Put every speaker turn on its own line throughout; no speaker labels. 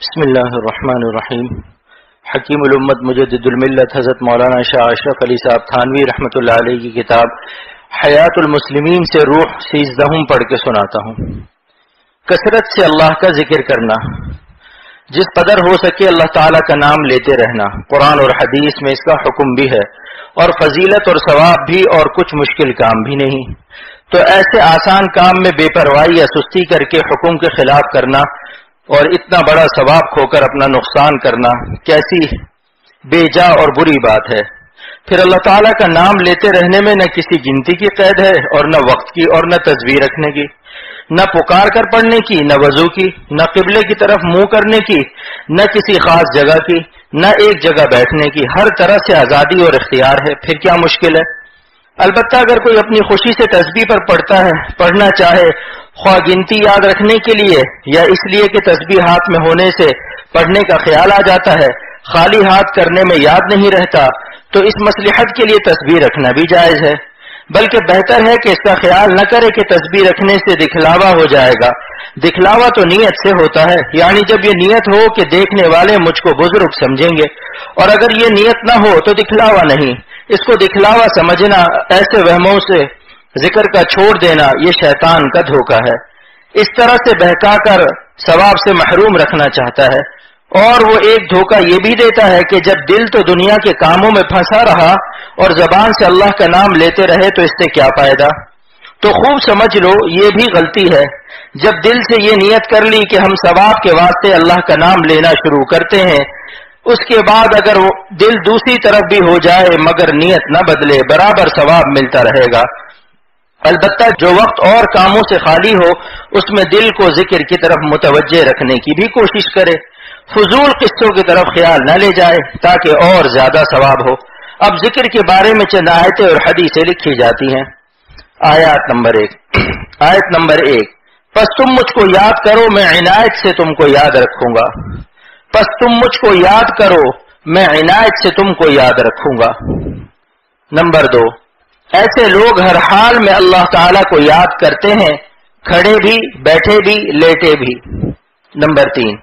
بسم اللہ الرحمن الرحیم۔ حکیم الامت مجدد الملت حضرت مولانا شاہ اشرف علی صاحب تھانوی رحمۃ اللہ علیہ کی کتاب حیات المسلمین سے روح 13 پڑھ کے سناتا ہوں۔ کثرت سے اللہ کا ذکر کرنا، جس قدر ہو سکے اللہ تعالیٰ کا نام لیتے رہنا، قرآن اور حدیث میں اس کا حکم بھی ہے اور فضیلت اور ثواب بھی، اور کچھ مشکل کام بھی نہیں۔ تو ایسے آسان کام میں بے پرواہی یا سستی کر کے حکم کے خلاف کرنا اور اتنا بڑا ثواب کھو کر اپنا نقصان کرنا کیسی بے جا اور بری بات ہے۔ پھر اللہ تعالیٰ کا نام لیتے رہنے میں نہ کسی گنتی کی قید ہے اور نہ وقت کی اور نہ تصویر رکھنے کی، نہ پکار کر پڑھنے کی، نہ وضو کی، نہ قبلے کی طرف منہ کرنے کی، نہ کسی خاص جگہ کی، نہ ایک جگہ بیٹھنے کی۔ ہر طرح سے آزادی اور اختیار ہے، پھر کیا مشکل ہے؟ البتہ اگر کوئی اپنی خوشی سے تسبیح پر پڑھنا چاہے، خواہ گنتی یاد رکھنے کے لیے یا اس لیے کہ تسبیح ہاتھ میں ہونے سے پڑھنے کا خیال آ جاتا ہے، خالی ہاتھ کرنے میں یاد نہیں رہتا، تو اس مصلحت کے لیے تسبیح رکھنا بھی جائز ہے۔ بلکہ بہتر ہے کہ اس کا خیال نہ کرے کہ تسبیح رکھنے سے دکھلاوا ہو جائے گا۔ دکھلاوا تو نیت سے ہوتا ہے، یعنی جب یہ نیت ہو کہ دیکھنے والے مجھ کو بزرگ سمجھیں گے، اور اگر یہ نیت نہ ہو تو دکھلاوا نہیں۔ اس کو دکھلاوا سمجھنا، ایسے وہموں سے ذکر کا چھوڑ دینا، یہ شیطان کا دھوکہ ہے۔ اس طرح سے بہکا کر ثواب سے محروم رکھنا چاہتا ہے، اور وہ ایک دھوکہ یہ بھی دیتا ہے کہ جب دل تو دنیا کے کاموں میں پھنسا رہا اور زبان سے اللہ کا نام لیتے رہے تو اس سے کیا فائدہ؟ تو خوب سمجھ لو یہ بھی غلطی ہے۔ جب دل سے یہ نیت کر لی کہ ہم ثواب کے واسطے اللہ کا نام لینا شروع کرتے ہیں، اس کے بعد اگر وہ دل دوسری طرف بھی ہو جائے مگر نیت نہ بدلے، برابر ثواب ملتا رہے گا۔ البتہ جو وقت اور کاموں سے خالی ہو اس میں دل کو ذکر کی طرف متوجہ رکھنے کی بھی کوشش کرے، فضول قصوں کی طرف خیال نہ لے جائے تاکہ اور زیادہ ثواب ہو۔ اب ذکر کے بارے میں چند آیتیں اور حدیثیں لکھی جاتی ہیں۔ آیت نمبر 1، پس تم مجھ کو یاد کرو، میں عنایت سے تم کو یاد رکھوں گا۔ پس تم مجھ کو یاد کرو، میں عنایت سے تم کو یاد رکھوں گا۔ نمبر 2، ایسے لوگ ہر حال میں اللہ تعالیٰ کو یاد کرتے ہیں، کھڑے بھی، بیٹھے بھی، لیٹے بھی۔ نمبر 3،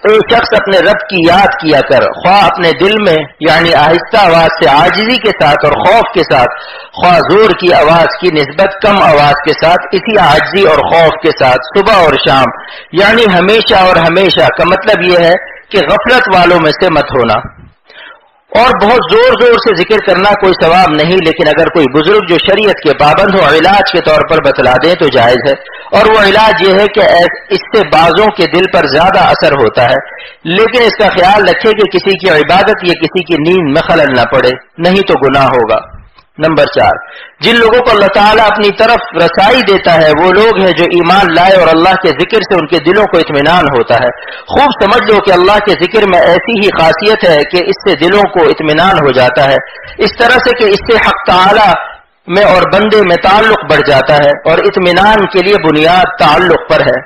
ایک شخص اپنے رب کی یاد کیا کر، خواہ اپنے دل میں یعنی آہستہ آواز سے عاجزی کے ساتھ اور خوف کے ساتھ، خواہ زور کی آواز کی نسبت کم آواز کے ساتھ، اسی عاجزی اور خوف کے ساتھ صبح اور شام، یعنی ہمیشہ اور ہمیشہ کا مطلب یہ ہے کہ غفلت والوں میں سے مت ہونا۔ اور بہت زور سے ذکر کرنا کوئی ثواب نہیں، لیکن اگر کوئی بزرگ جو شریعت کے پابند ہو علاج کے طور پر بتلا دیں تو جائز ہے، اور وہ علاج یہ ہے کہ اس سے بعضوں کے دل پر زیادہ اثر ہوتا ہے، لیکن اس کا خیال رکھے کہ کسی کی عبادت یا کسی کی نیند میں خلل نہ پڑے، نہیں تو گناہ ہوگا۔ نمبر 4، جن لوگوں کو اللہ تعالیٰ اپنی طرف رسائی دیتا ہے وہ لوگ ہیں جو ایمان لائے اور اللہ کے ذکر سے ان کے دلوں کو اطمینان ہوتا ہے۔ خوب سمجھ لو کہ اللہ کے ذکر میں ایسی ہی خاصیت ہے کہ اس سے دلوں کو اطمینان ہو جاتا ہے، اس طرح سے کہ اس سے حق تعالیٰ میں اور بندے میں تعلق بڑھ جاتا ہے، اور اطمینان کے لیے بنیاد تعلق پر ہے۔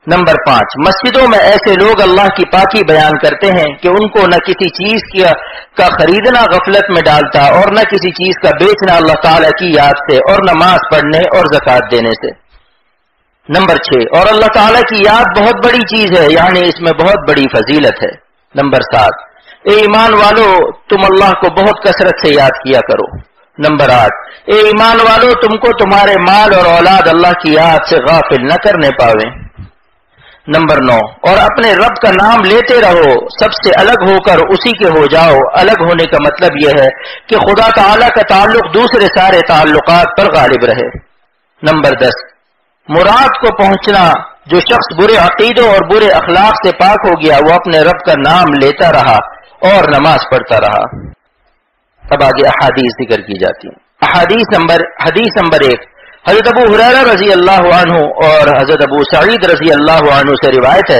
نمبر 5، مسجدوں میں ایسے لوگ اللہ کی پاکی بیان کرتے ہیں کہ ان کو نہ کسی چیز کا خریدنا غفلت میں ڈالتا اور نہ کسی چیز کا بیچنا اللہ تعالیٰ کی یاد سے اور نماز پڑھنے اور زکوٰۃ دینے سے۔ نمبر 6، اور اللہ تعالیٰ کی یاد بہت بڑی چیز ہے، یعنی اس میں بہت بڑی فضیلت ہے۔ نمبر 7، اے ایمان والو تم اللہ کو بہت کثرت سے یاد کیا کرو۔ نمبر 8، اے ایمان والو تم کو تمہارے مال اور اولاد اللہ کی یاد سے غافل نہ کرنے پاویں۔ نمبر 9، اور اپنے رب کا نام لیتے رہو، سب سے الگ ہو کر اسی کے ہو جاؤ۔ الگ ہونے کا مطلب یہ ہے کہ خدا تعالیٰ کا تعلق دوسرے سارے تعلقات پر غالب رہے۔ نمبر 10، مراد کو پہنچنا، جو شخص برے عقیدوں اور برے اخلاق سے پاک ہو گیا وہ اپنے رب کا نام لیتا رہا اور نماز پڑھتا رہا۔ اب آگے احادیث ذکر کی جاتی ہیں۔ حدیث نمبر 1، حضرت ابو ہریرہ رضی اللہ عنہ اور حضرت ابو سعید رضی اللہ عنہ سے روایت ہے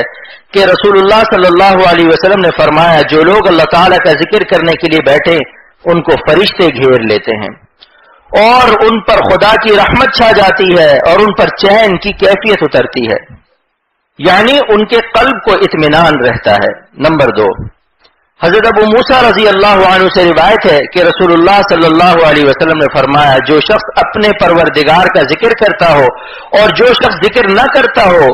کہ رسول اللہ صلی اللہ علیہ وسلم نے فرمایا، جو لوگ اللہ تعالیٰ کا ذکر کرنے کے لیے بیٹھے ان کو فرشتے گھیر لیتے ہیں اور ان پر خدا کی رحمت چھا جاتی ہے اور ان پر چین کی کیفیت اترتی ہے، یعنی ان کے قلب کو اطمینان رہتا ہے۔ نمبر 2، حضرت ابو موسیٰ رضی اللہ عنہ سے روایت ہے کہ رسول اللہ صلی اللہ علیہ وسلم نے فرمایا، جو شخص اپنے پروردگار کا ذکر کرتا ہو اور جو شخص ذکر نہ کرتا ہو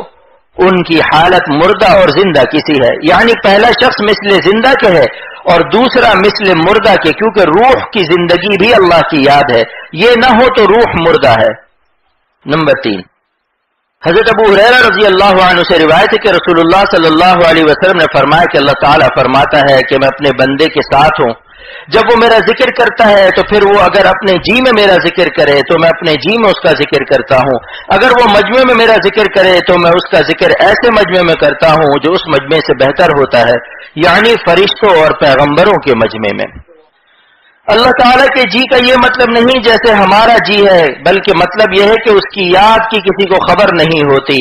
ان کی حالت مردہ اور زندہ کسی ہے، یعنی پہلا شخص مثل زندہ کے ہے اور دوسرا مثل مردہ کے، کیونکہ روح کی زندگی بھی اللہ کی یاد ہے، یہ نہ ہو تو روح مردہ ہے۔ نمبر 3، حضرت ابو ہریرہ رضی اللہ عنہ سے روایت ہے کہ رسول اللہ صلی اللہ علیہ وسلم نے فرمایا کہ اللہ تعالیٰ فرماتا ہے کہ میں اپنے بندے کے ساتھ ہوں، جب وہ میرا ذکر کرتا ہے تو پھر وہ اگر اپنے جی میں میرا ذکر کرے تو میں اپنے جی میں اس کا ذکر کرتا ہوں، اگر وہ مجمع میں میرا ذکر کرے تو میں اس کا ذکر ایسے مجمع میں کرتا ہوں جو اس مجمع سے بہتر ہوتا ہے، یعنی فرشتوں اور پیغمبروں کے مجمع میں۔ اللہ تعالیٰ کے جی کا یہ مطلب نہیں جیسے ہمارا جی ہے، بلکہ مطلب یہ ہے کہ اس کی یاد کی کسی کو خبر نہیں ہوتی،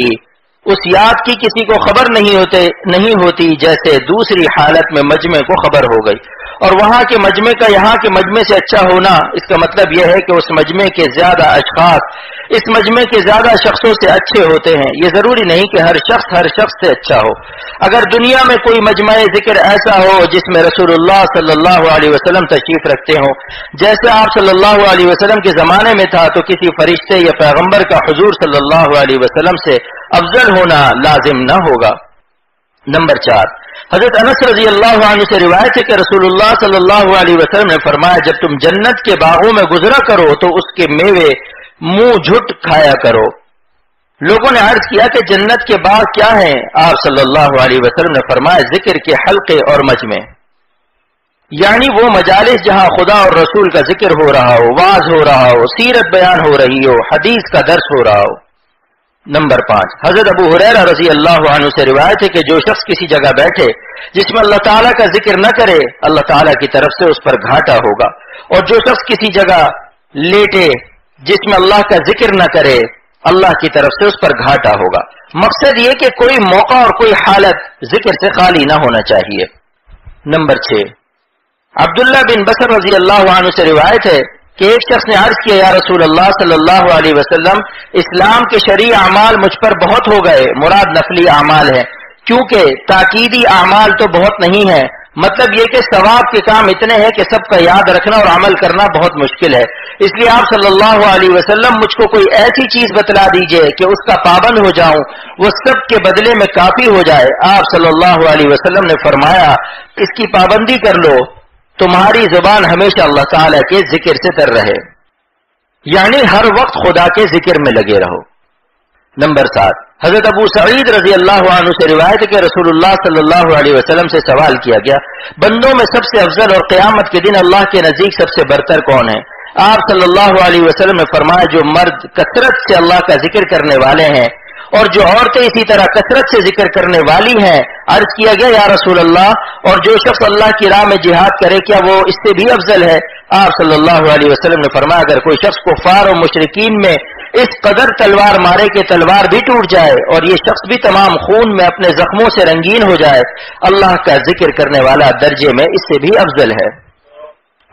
اس یاد کی کسی کو خبر نہیں ہوتی جیسے دوسری حالت میں مجمع کو خبر ہو گئی۔ اور وہاں کے مجمع کا یہاں کے مجمع سے اچھا ہونا، اس کا مطلب یہ ہے کہ اس مجمع کے زیادہ اشخاص اس مجمع کے زیادہ شخصوں سے اچھے ہوتے ہیں۔ یہ ضروری نہیں کہ ہر شخص سے اچھا ہو۔ اگر دنیا میں کوئی مجمع ذکر ایسا ہو جس میں رسول اللہ صلی اللہ علیہ وسلم تشریف رکھتے ہوں، جیسے آپ صلی اللہ علیہ وسلم کے زمانے میں تھا، تو کسی فرشتے یا پیغمبر کا حضور صلی اللہ علیہ وسلم سے افضل ہونا لازم نہ ہوگا۔ نمبر 4، حضرت انس رضی اللہ عنہ سے روایت ہے کہ رسول اللہ صلی اللہ علیہ وسلم نے فرمایا جب تم جنت کے باغوں میں گزرا کرو تو اس کے میوے منہ جھٹ کھایا کرو۔ لوگوں نے عرض کیا کہ جنت کے باغ کیا ہیں؟ آپ صلی اللہ علیہ وسلم نے فرمایا ذکر کے حلقے اور مجمع، یعنی وہ مجالس جہاں خدا اور رسول کا ذکر ہو رہا ہو، واعظ ہو رہا ہو، سیرت بیان ہو رہی ہو، حدیث کا درس ہو رہا ہو۔ نمبر 5، حضرت ابو ہریرہ رضی اللہ عنہ سے روایت ہے کہ جو شخص کسی جگہ بیٹھے جس میں اللہ تعالیٰ کا ذکر نہ کرے، اللہ تعالیٰ کی طرف سے اس پر گھاٹا ہوگا، اور جو شخص کسی جگہ لیٹے جس میں اللہ کا ذکر نہ کرے، اللہ کی طرف سے اس پر گھاٹا ہوگا۔ مقصد یہ کہ کوئی موقع اور کوئی حالت ذکر سے خالی نہ ہونا چاہیے۔ نمبر 6، عبداللہ بن بصر رضی اللہ عنہ سے روایت ہے کہ ایک شخص نے عرض کیا یا رسول اللہ صلی اللہ علیہ وسلم، اسلام کے شرعی اعمال مجھ پر بہت ہو گئے، مراد نفلی اعمال ہے، کیونکہ تاکیدی اعمال تو بہت نہیں ہے، مطلب یہ کہ ثواب کے کام اتنے ہیں کہ سب کا یاد رکھنا اور عمل کرنا بہت مشکل ہے، اس لیے آپ صلی اللہ علیہ وسلم مجھ کو کوئی ایسی چیز بتلا دیجئے کہ اس کا پابند ہو جاؤں، وہ سب کے بدلے میں کافی ہو جائے۔ آپ صلی اللہ علیہ وسلم نے فرمایا اس کی پابندی کر لو، تمہاری زبان ہمیشہ اللہ تعالیٰ کے ذکر سے تر رہے، یعنی ہر وقت خدا کے ذکر میں لگے رہو۔ نمبر 7، حضرت ابو سعید رضی اللہ عنہ سے روایت ہے کہ رسول اللہ صلی اللہ علیہ وسلم سے سوال کیا گیا بندوں میں سب سے افضل اور قیامت کے دن اللہ کے نزدیک سب سے برتر کون ہے؟ آپ صلی اللہ علیہ وسلم نے فرمایا جو مرد کثرت سے اللہ کا ذکر کرنے والے ہیں اور جو عورتیں اسی طرح کثرت سے ذکر کرنے والی ہیں۔ عرض کیا گیا یا رسول اللہ اور جو شخص اللہ کی راہ میں جہاد کرے کیا وہ اس سے بھی افضل ہے؟ آپ صلی اللہ علیہ وسلم نے فرمایا اگر کوئی شخص کفار اور مشرکین میں اس قدر تلوار مارے کہ تلوار بھی ٹوٹ جائے اور یہ شخص بھی تمام خون میں اپنے زخموں سے رنگین ہو جائے، اللہ کا ذکر کرنے والا درجے میں اس سے بھی افضل ہے۔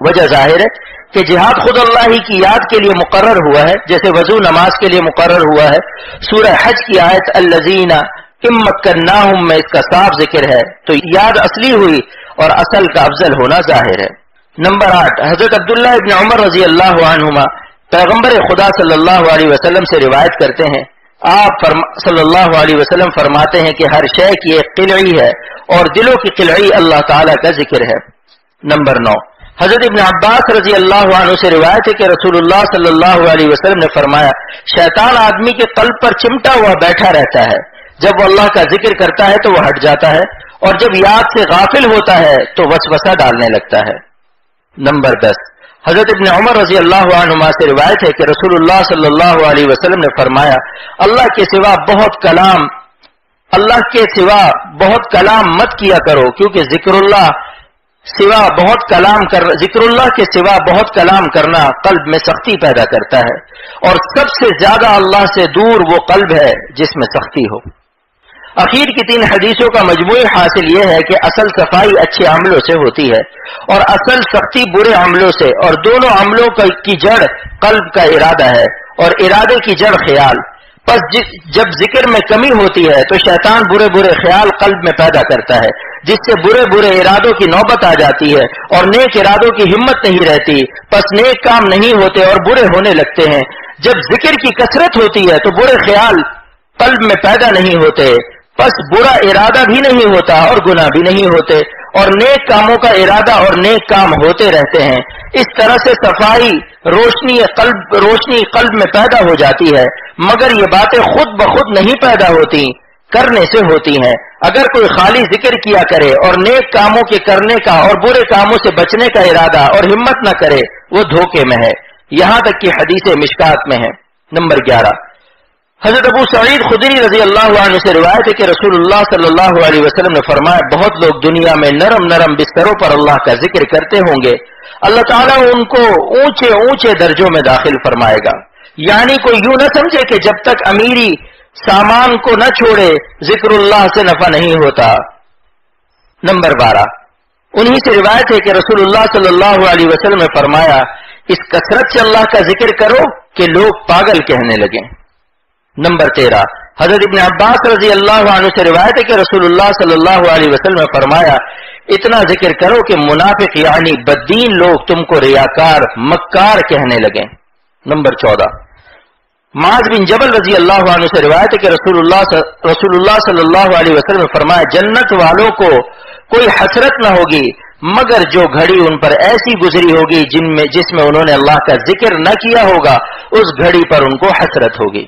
وجہ ظاہر ہے کہ جہاد خود اللہ ہی کی یاد کے لیے مقرر ہوا ہے، جیسے وضو نماز کے لیے مقرر ہوا ہے۔ سورہ حج کی آیت الذین ان مکناہم میں اس کا صاف ذکر ہے، تو یاد اصلی ہوئی اور اصل کا افضل ہونا ظاہر ہے۔ نمبر 8، حضرت عبداللہ ابن عمر رضی اللہ عنہما پیغمبر خدا صلی اللہ علیہ وسلم سے روایت کرتے ہیں، آپ صلی اللہ علیہ وسلم فرماتے ہیں کہ ہر شے کی ایک قلعی ہے اور دلوں کی قلعی اللہ تعالیٰ کا ذکر ہے۔ نمبر 9، حضرت ابن عباس رضی اللہ عنہ سے روایت ہے کہ رسول اللہ صلی اللہ علیہ وسلم نے فرمایا شیطان آدمی کے قلب پر چمٹا ہوا بیٹھا رہتا ہے، جب وہ اللہ کا ذکر کرتا ہے تو وہ ہٹ جاتا ہے اور جب یاد سے غافل ہوتا ہے تو وسوسہ ڈالنے لگتا ہے۔ نمبر 10، حضرت ابن عمر رضی اللہ عنہما سے روایت ہے کہ رسول اللہ صلی اللہ علیہ وسلم نے فرمایا اللہ کے سوا بہت کلام مت کیا کرو، کیونکہ ذکر اللہ کے سوا بہت کلام کرنا قلب میں سختی پیدا کرتا ہے، اور سب سے زیادہ اللہ سے دور وہ قلب ہے جس میں سختی ہو۔ اخیر کی 3 حدیثوں کا مجموعی حاصل یہ ہے کہ اصل صفائی اچھے عملوں سے ہوتی ہے اور اصل سختی برے عملوں سے، اور دونوں عملوں کی جڑ قلب کا ارادہ ہے اور ارادے کی جڑ خیال۔ پس جب ذکر میں کمی ہوتی ہے تو شیطان برے برے خیال قلب میں پیدا کرتا ہے، جس سے برے برے ارادوں کی نوبت آ جاتی ہے اور نیک ارادوں کی ہمت نہیں رہتی، پس نیک کام نہیں ہوتے اور برے ہونے لگتے ہیں۔ جب ذکر کی کثرت ہوتی ہے تو برے خیال قلب میں پیدا نہیں ہوتے، بس برا ارادہ بھی نہیں ہوتا اور گناہ بھی نہیں ہوتے، اور نیک کاموں کا ارادہ اور نیک کام ہوتے رہتے ہیں۔ اس طرح سے صفائی روشنی قلب میں پیدا ہو جاتی ہے، مگر یہ باتیں خود بخود نہیں پیدا ہوتی، کرنے سے ہوتی ہیں۔ اگر کوئی خالی ذکر کیا کرے اور نیک کاموں کے کرنے کا اور برے کاموں سے بچنے کا ارادہ اور ہمت نہ کرے، وہ دھوکے میں ہے، یہاں تک کہ حدیث مشکات میں ہے۔ نمبر 11، حضرت ابو سعید خدری رضی اللہ عنہ سے روایت ہے کہ رسول اللہ صلی اللہ علیہ وسلم نے فرمایا، بہت لوگ دنیا میں نرم نرم بستروں پر اللہ کا ذکر کرتے ہوں گے، اللہ تعالیٰ ان کو اونچے اونچے درجوں میں داخل فرمائے گا۔ یعنی کوئی یوں نہ سمجھے کہ جب تک امیری سامان کو نہ چھوڑے ذکر اللہ سے نفع نہیں ہوتا۔ نمبر 12، انہی سے روایت ہے کہ رسول اللہ صلی اللہ علیہ وسلم نے فرمایا، اس کثرت سے اللہ کا ذکر کرو کہ لوگ پاگل کہنے لگیں۔ نمبر 13، حضرت ابن عباس رضی اللہ عنہ سے روایت ہے کہ رسول اللہ صلی اللہ علیہ وسلم نے فرمایا، اتنا ذکر کرو کہ منافق یعنی بددین لوگ تم کو ریاکار مکار کہنے لگیں۔ نمبر 14، معاذ بن جبل رضی اللہ عنہ سے روایت ہے کہ رسول اللہ صلی اللہ علیہ وسلم نے فرمایا، جنت والوں کو کوئی حسرت نہ ہوگی مگر جو گھڑی ان پر ایسی گزری ہوگی جس میں انہوں نے اللہ کا ذکر نہ کیا ہوگا، اس گھڑی پر ان کو حسرت ہوگی،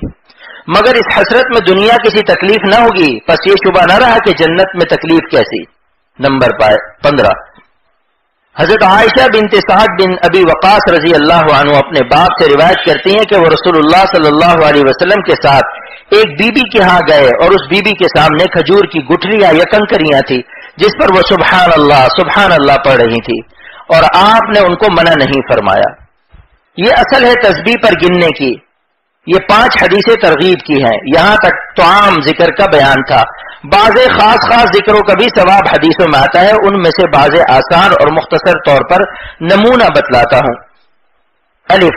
مگر اس حسرت میں دنیا کسی تکلیف نہ ہوگی، پس یہ شبہ نہ رہا کہ جنت میں تکلیف کیسی۔ نمبر 15، حضرت عائشہ بنت سعد بن ابی وقاص رضی اللہ عنہ اپنے باپ سے روایت کرتی ہیں کہ وہ رسول اللہ صلی اللہ علیہ وسلم کے ساتھ ایک بی بی کے ہاں گئے اور اس بی بی کے سامنے کھجور کی گٹھلیاں یا کنکریاں تھی جس پر وہ سبحان اللہ پڑھ رہی تھی، اور آپ نے ان کو منع نہیں فرمایا۔ یہ اصل ہے تسبیح پر گننے کی۔ یہ 5 حدیثیں ترغیب کی ہیں، یہاں تک تو عام ذکر کا بیان تھا۔ بعض خاص ذکروں کا بھی ثواب حدیثوں میں آتا ہے، ان میں سے بعض آسان اور مختصر طور پر نمونہ بتلاتا ہوں۔ الف،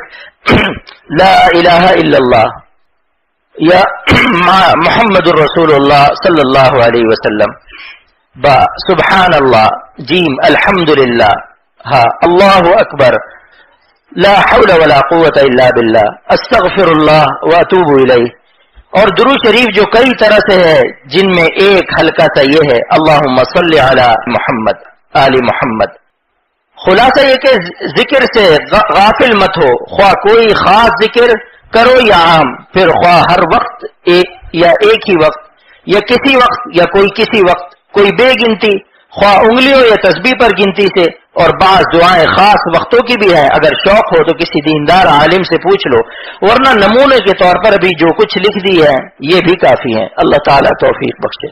لا الہ الا اللہ یا محمد الرسول اللہ صلی اللہ علیہ وسلم۔ با، سبحان اللہ۔ جیم، الحمدللہ۔ ہا، اللہ اکبر۔ لا حول ولا قوت الا باللہ، استغفر اللہ واتوب الیہ۔ اور درود شریف جو کئی طرح سے ہے، جن میں ایک ہلکا سا یہ ہے، اللہم صلی علی محمد آل محمد۔ خلاصہ یہ کہ ذکر سے غافل مت ہو، خواہ کوئی خاص ذکر کرو یا عام، پھر خواہ ہر وقت یا ایک ہی وقت یا کسی وقت یا کوئی کسی وقت، کوئی بے گنتی، خواہ انگلیوں یا تسبیح پر گنتی سے، اور بعض دعائیں خاص وقتوں کی بھی ہیں۔ اگر شوق ہو تو کسی دیندار عالم سے پوچھ لو، ورنہ نمونے کے طور پر بھی جو کچھ لکھ دی ہے یہ بھی کافی ہے۔ اللہ تعالیٰ توفیق بخشے۔